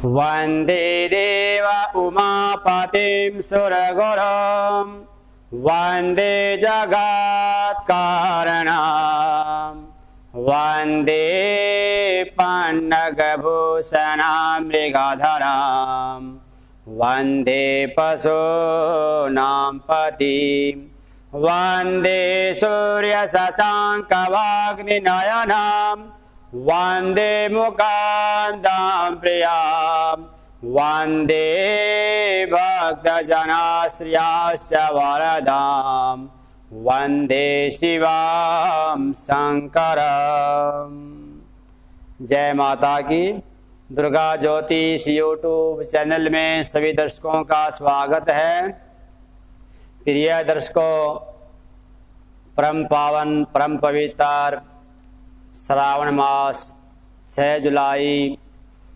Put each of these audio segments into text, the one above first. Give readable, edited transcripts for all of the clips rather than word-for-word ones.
वन्दे देव उमापतिं सुरगुरुं वन्दे जगत्कारणं वन्दे पन्नगभूषणं मृगधरं वन्दे पशूनां पतिं वन्दे सूर्यशशाङ्कवाग्निनयनं वन्दे मुकान्तं प्रियां वन्दे भक्तजनाश्रयाश्च वरदां वन्दे शिवां शंकरं। जय माता की। दुर्गा ज्योतिष यूट्यूब चैनल में सभी दर्शकों का स्वागत है। प्रिय दर्शकों, परम पावन परम पवित्र श्रावण मास 6 जुलाई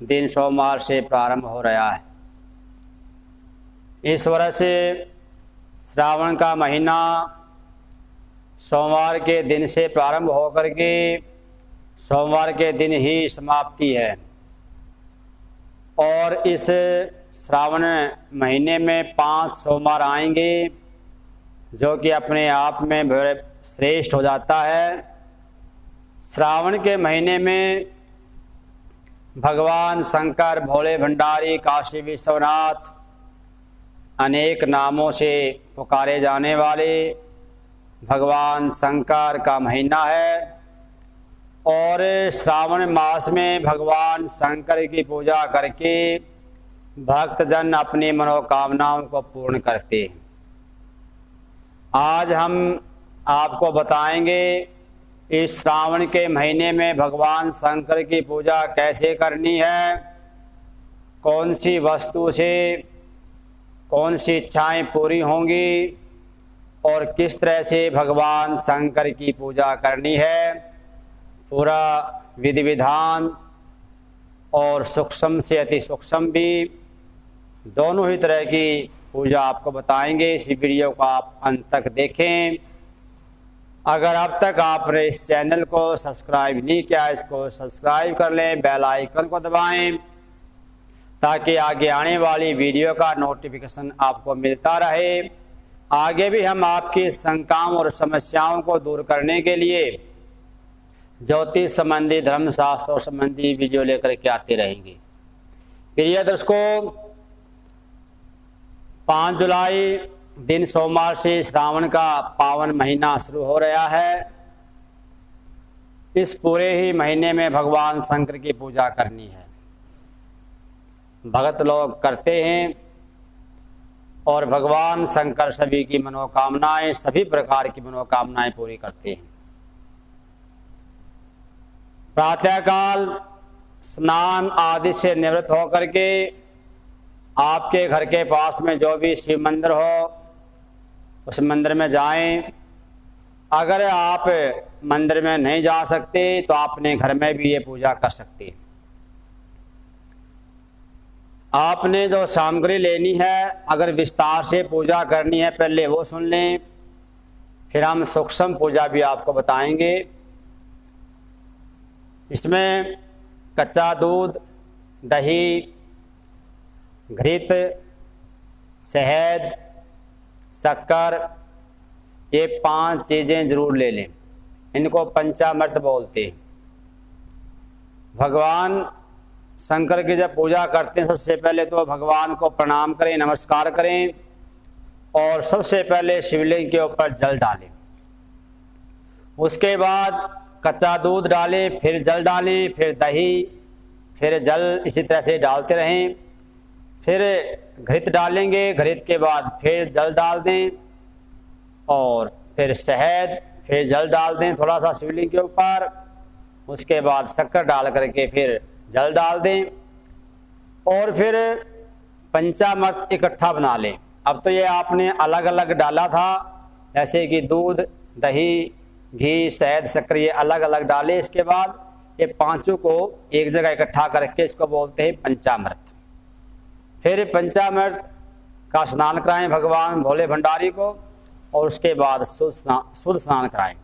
दिन सोमवार से प्रारंभ हो रहा है। इस वर्ष श्रावण का महीना सोमवार के दिन से प्रारंभ होकर के सोमवार के दिन ही समाप्ति है और इस श्रावण महीने में 5 सोमवार आएंगे जो कि अपने आप में श्रेष्ठ हो जाता है। श्रावण के महीने में भगवान शंकर, भोले भंडारी, काशी विश्वनाथ अनेक नामों से पुकारे जाने वाले भगवान शंकर का महीना है और श्रावण मास में भगवान शंकर की पूजा करके भक्तजन अपनी मनोकामनाओं को पूर्ण करते हैं। आज हम आपको बताएंगे इस श्रावण के महीने में भगवान शंकर की पूजा कैसे करनी है, कौन सी वस्तु से कौन सी इच्छाएं पूरी होंगी और किस तरह से भगवान शंकर की पूजा करनी है। पूरा विधि विधान और सूक्ष्म से अति सूक्ष्म भी दोनों ही तरह की पूजा आपको बताएंगे। इस वीडियो को आप अंत तक देखें। अगर अब तक आपने इस चैनल को सब्सक्राइब नहीं किया, इसको सब्सक्राइब कर लें, बेल आइकन को दबाएं ताकि आगे आने वाली वीडियो का नोटिफिकेशन आपको मिलता रहे। आगे भी हम आपकी शंकाओं और समस्याओं को दूर करने के लिए ज्योतिष संबंधी, धर्मशास्त्र संबंधी वीडियो लेकर के आते रहेंगे। प्रिय दर्शकों, 5 जुलाई दिन सोमवार से श्रावण का पावन महीना शुरू हो रहा है। इस पूरे ही महीने में भगवान शंकर की पूजा करनी है। भक्त लोग करते हैं और भगवान शंकर सभी की मनोकामनाएं, सभी प्रकार की मनोकामनाएं पूरी करते हैं। प्रातःकाल स्नान आदि से निवृत्त होकर के आपके घर के पास में जो भी शिव मंदिर हो उस मंदिर में जाएं। अगर आप मंदिर में नहीं जा सकते तो अपने घर में भी ये पूजा कर सकते हैं। आपने जो सामग्री लेनी है, अगर विस्तार से पूजा करनी है पहले वो सुन लें, फिर हम सूक्ष्म पूजा भी आपको बताएंगे। इसमें कच्चा दूध, दही, घृत, शहद, शक्कर, ये 5 चीज़ें जरूर ले लें। इनको पंचामृत बोलते हैं। भगवान शंकर की जब पूजा करते हैं सबसे पहले तो भगवान को प्रणाम करें, नमस्कार करें और सबसे पहले शिवलिंग के ऊपर जल डालें। उसके बाद कच्चा दूध डालें, फिर जल डालें, फिर दही, फिर जल, इसी तरह से डालते रहें। फिर घृत डालेंगे, घृत के बाद फिर जल डाल दें और फिर शहद, फिर जल डाल दें थोड़ा सा शिवलिंग के ऊपर। उसके बाद शक्कर डाल करके फिर जल डाल दें और फिर पंचामृत इकट्ठा बना लें। अब तो ये आपने अलग अलग डाला था, जैसे कि दूध, दही, घी, शहद, शक्कर, ये अलग अलग डाले। इसके बाद ये 5 को एक जगह इकट्ठा करके इसको बोलते हैं पंचामृत। फिर पंचामृत का स्नान कराएं भगवान भोले भंडारी को और उसके बाद शुद्ध स्नान कराएं।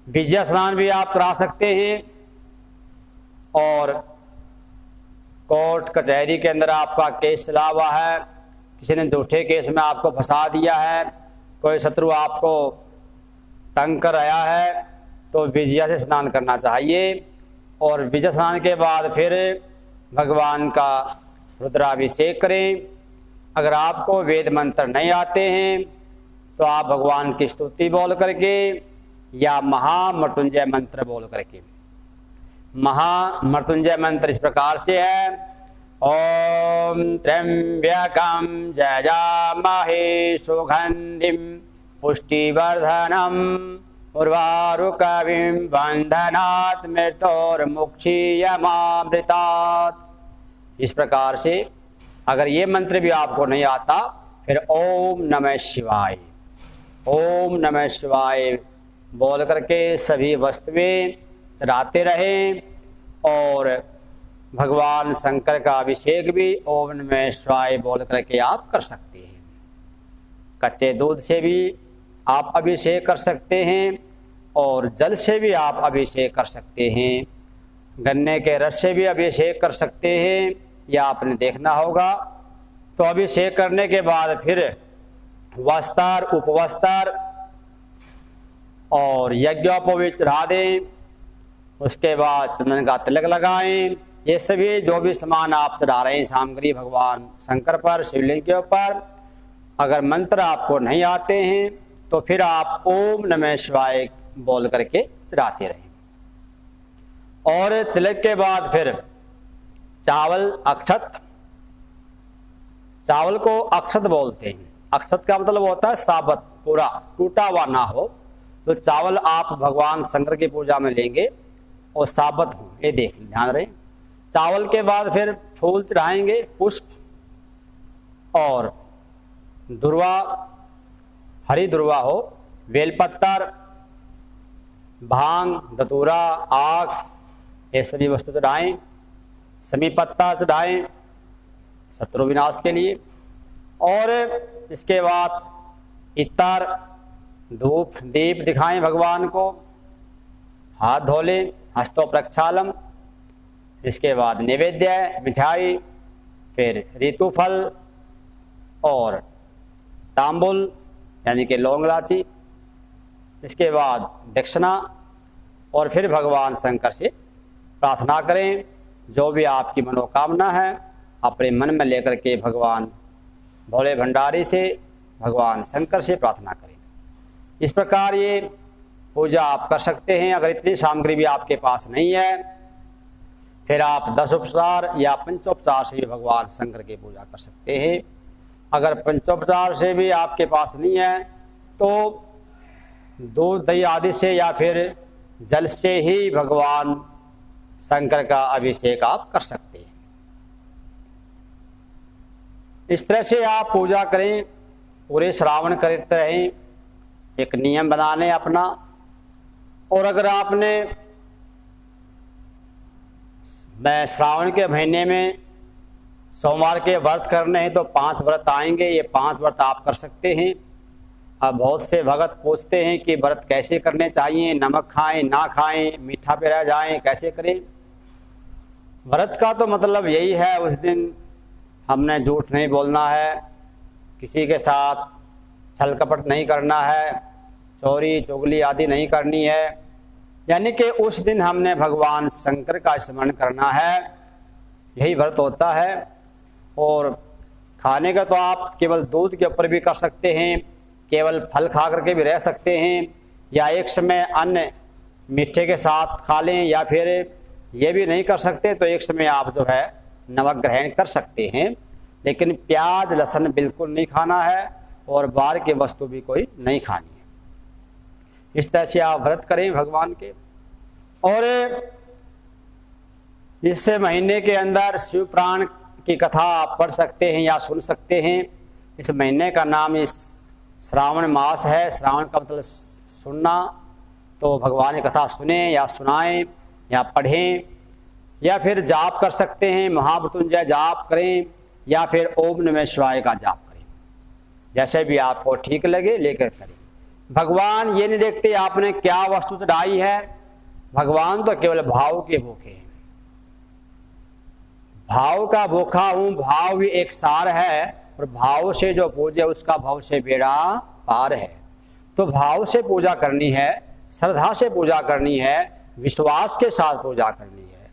विजय स्नान भी आप करा सकते हैं और कोर्ट कचहरी के अंदर आपका केस चला हुआ है, किसी ने झूठे केस में आपको फंसा दिया है, कोई शत्रु आपको तंग कर रहा है, तो विजया से स्नान करना चाहिए। और विजय स्नान के बाद फिर भगवान का रुद्राभिषेक करें। अगर आपको वेद मंत्र नहीं आते हैं तो आप भगवान की स्तुति बोल करके या महामृत्युंजय मंत्र बोल करके। महामृत्युंजय मंत्र इस प्रकार से है, ओम त्र्यंबकं जजामहे सुगंधिं पुष्टिवर्धनम् उर्वारुकविं बंधनात् मृत्योर्मुक्षीयमामृतात्। इस प्रकार से अगर ये मंत्र भी आपको नहीं आता फिर ओम नमः शिवाय, ओम नमः शिवाय बोल करके सभी वस्तुएं चढ़ाते रहें। और भगवान शंकर का अभिषेक भी ओम नमः शिवाय बोल करके आप कर सकते हैं। कच्चे दूध से भी आप अभिषेक कर सकते हैं और जल से भी आप अभिषेक कर सकते हैं, गन्ने के रस से भी अभिषेक कर सकते हैं, यह आपने देखना होगा। तो अभिषेक करने के बाद फिर वस्त्र उपवस्त्र और यज्ञोपवीत चढ़ा दें। उसके बाद चंदन का तिलक लगाएं। ये सभी जो भी सामान आप चढ़ा रहे हैं सामग्री भगवान शंकर पर, शिवलिंग के ऊपर, अगर मंत्र आपको नहीं आते हैं तो फिर आप ओम नमः शिवाय बोल करके चढ़ाते रहें। और तिलक के बाद फिर चावल अक्षत, चावल को अक्षत बोलते हैं। अक्षत का मतलब होता है साबत, पूरा टूटा हुआ ना हो। तो चावल आप भगवान शंकर की पूजा में लेंगे और साबत हो, ये देख ध्यान रहे। चावल के बाद फिर फूल चढ़ाएंगे, पुष्प और दुर्वा, हरी दुर्वा हो, बेलपत्तर, भांग, धतूरा, आग, ये सभी वस्तु चढ़ाएं। समी पत्ता चढ़ाएं शत्रु विनाश के लिए। और इसके बाद इत्तर, धूप, दीप दिखाएं भगवान को, हाथ धो लें, हस्तों प्रक्षालम। इसके बाद नैवेद्य, मिठाई, फिर ऋतुफल और तांबुल यानी कि लौंग इलायची। इसके बाद दक्षिणा और फिर भगवान शंकर से प्रार्थना करें। जो भी आपकी मनोकामना है अपने मन में लेकर के भगवान भोले भंडारी से, भगवान शंकर से प्रार्थना करें। इस प्रकार ये पूजा आप कर सकते हैं। अगर इतनी सामग्री भी आपके पास नहीं है फिर आप 10 उपचार या पंचोपचार से भी भगवान शंकर की पूजा कर सकते हैं। अगर पंचोपचार से भी आपके पास नहीं है तो दूध दही आदि से या फिर जल से ही भगवान शंकर का अभिषेक आप कर सकते हैं। इस तरह से आप पूजा करें, पूरे श्रावण करते रहें, एक नियम बना लें अपना। और अगर आपने श्रावण के महीने में सोमवार के व्रत करने हैं तो 5 व्रत आएंगे, ये 5 व्रत आप कर सकते हैं। अब बहुत से भगत पूछते हैं कि व्रत कैसे करने चाहिए, नमक खाएं ना खाएं, मीठा पे रह जाएं, कैसे करें। व्रत का तो मतलब यही है उस दिन हमने झूठ नहीं बोलना है, किसी के साथ छल कपट नहीं करना है, चोरी चुगली आदि नहीं करनी है। यानी कि उस दिन हमने भगवान शंकर का स्मरण करना है, यही व्रत होता है। और खाने का तो आप केवल दूध के ऊपर भी कर सकते हैं, केवल फल खा करके भी रह सकते हैं, या एक समय अन्न मीठे के साथ खा लें, या फिर ये भी नहीं कर सकते तो एक समय आप जो है नमक ग्रहण कर सकते हैं। लेकिन प्याज लहसुन बिल्कुल नहीं खाना है और बाहर की वस्तु भी कोई नहीं खानी है। इस तरह से आप व्रत करें भगवान के। और इस महीने के अंदर शिव पुराण की कथा आप पढ़ सकते हैं या सुन सकते हैं। इस महीने का नाम इस श्रावण मास है, श्रावण का मतलब सुनना। तो भगवान की कथा सुने या सुनाएं या पढ़ें, या फिर जाप कर सकते हैं, महामृत्युंजय जाप करें या फिर ओम नमः शिवाय का जाप करें, जैसे भी आपको ठीक लगे लेकर करें। भगवान ये नहीं देखते आपने क्या वस्तु चढ़ाई है, भगवान तो केवल भाव के भूखे हैं। भाव का भूखा हूँ, भाव भी एक सार है, और भाव से जो पूजे उसका भाव से बेड़ा पार है। तो भाव से पूजा करनी है, श्रद्धा से पूजा करनी है, विश्वास के साथ पूजा करनी है।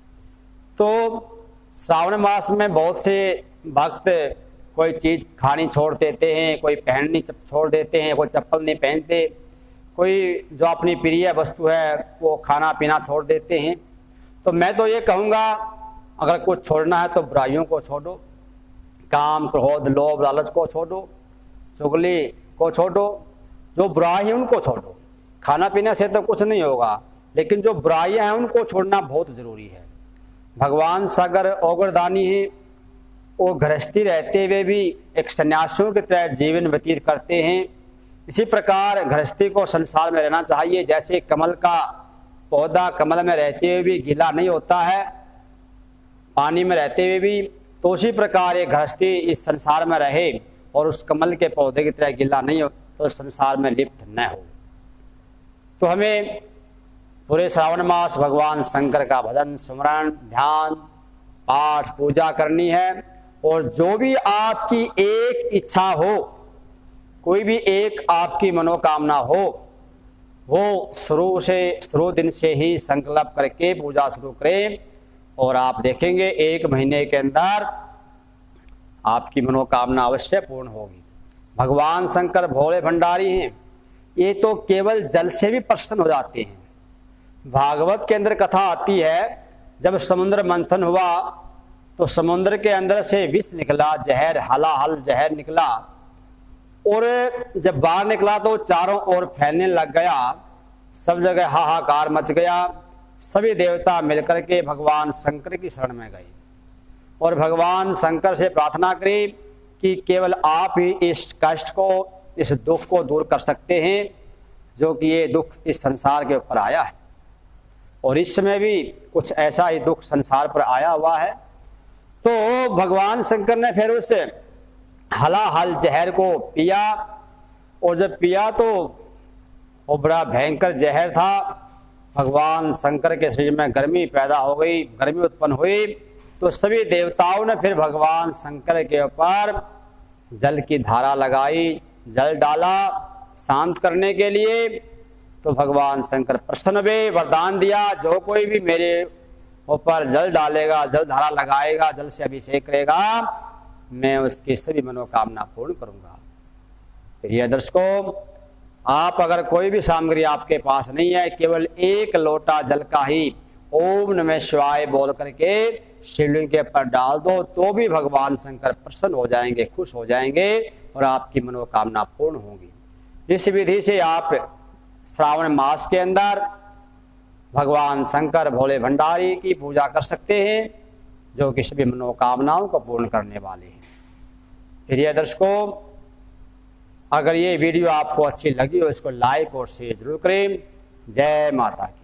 तो श्रावण मास में बहुत से भक्त कोई चीज़ खानी छोड़ देते हैं, कोई पहननी छोड़ देते हैं, कोई चप्पल नहीं पहनते, कोई जो अपनी प्रिय वस्तु है वो खाना पीना छोड़ देते हैं। तो मैं तो ये कहूँगा, अगर कुछ छोड़ना है तो बुराइयों को छोड़ो, काम क्रोध लोभ लालच को छोड़ो, चुगली को छोड़ो, जो बुराई है उनको छोड़ो। खाना पीने से तो कुछ नहीं होगा, लेकिन जो बुराइयां हैं उनको छोड़ना बहुत ज़रूरी है। भगवान सागर ओगरदानी है, वो गृहस्थी रहते हुए भी एक सन्यासियों की तरह जीवन व्यतीत करते हैं। इसी प्रकार गृहस्थी को संसार में रहना चाहिए। जैसे कमल का पौधा कमल में रहते हुए भी गीला नहीं होता है, पानी में रहते हुए भी, तो उसी प्रकार ये गृहस्थी इस संसार में रहे और उस कमल के पौधे की तरह गीला नहीं हो, तो संसार में लिप्त न हो। तो हमें पूरे श्रावण मास भगवान शंकर का भजन सुमरण ध्यान पाठ पूजा करनी है। और जो भी आपकी एक इच्छा हो, कोई भी एक आपकी मनोकामना हो, वो शुरू दिन से ही संकल्प करके पूजा शुरू करें, और आप देखेंगे 1 महीने के अंदर आपकी मनोकामना अवश्य पूर्ण होगी। भगवान शंकर भोले भंडारी हैं, ये तो केवल जल से भी प्रसन्न हो जाते हैं। भागवत के अंदर कथा आती है, जब समुद्र मंथन हुआ तो समुद्र के अंदर से विष निकला, जहर हलाहल जहर निकला, और जब बाहर निकला तो चारों ओर फैलने लग गया, सब जगह हाहाकार मच गया। सभी देवता मिलकर के भगवान शंकर की शरण में गए और भगवान शंकर से प्रार्थना करी कि केवल आप ही इस कष्ट को, इस दुख को दूर कर सकते हैं, जो कि ये दुख इस संसार के ऊपर आया है। और इस समय भी कुछ ऐसा ही दुख संसार पर आया हुआ है। तो भगवान शंकर ने फिर उस हलाहल जहर को पिया, और जब पिया तो वो बड़ा भयंकर जहर था। भगवान शंकर के शरीर में गर्मी पैदा हो गई, गर्मी उत्पन्न हुई, तो सभी देवताओं ने फिर भगवान शंकर के ऊपर जल की धारा लगाई, जल डाला शांत करने के लिए। तो भगवान शंकर प्रसन्न हुए, वरदान दिया, जो कोई भी मेरे ऊपर जल डालेगा, जल धारा लगाएगा, जल से अभिषेक करेगा, मैं उसकी सभी मनोकामना पूर्ण करूंगा। प्रिय दर्शकों, आप अगर कोई भी सामग्री आपके पास नहीं है, केवल 1 लोटा जल का ही ओम नमः शिवाय बोल करके शिवलिंग के ऊपर डाल दो, तो भी भगवान शंकर प्रसन्न हो जाएंगे, खुश हो जाएंगे और आपकी मनोकामना पूर्ण होगी। इस विधि से आप श्रावण मास के अंदर भगवान शंकर भोले भंडारी की पूजा कर सकते हैं, जो कि सभी मनोकामनाओं को पूर्ण करने वाले हैं। प्रिय दर्शकों, अगर ये वीडियो आपको अच्छी लगी हो, इसको लाइक और शेयर जरूर करें। जय माता की।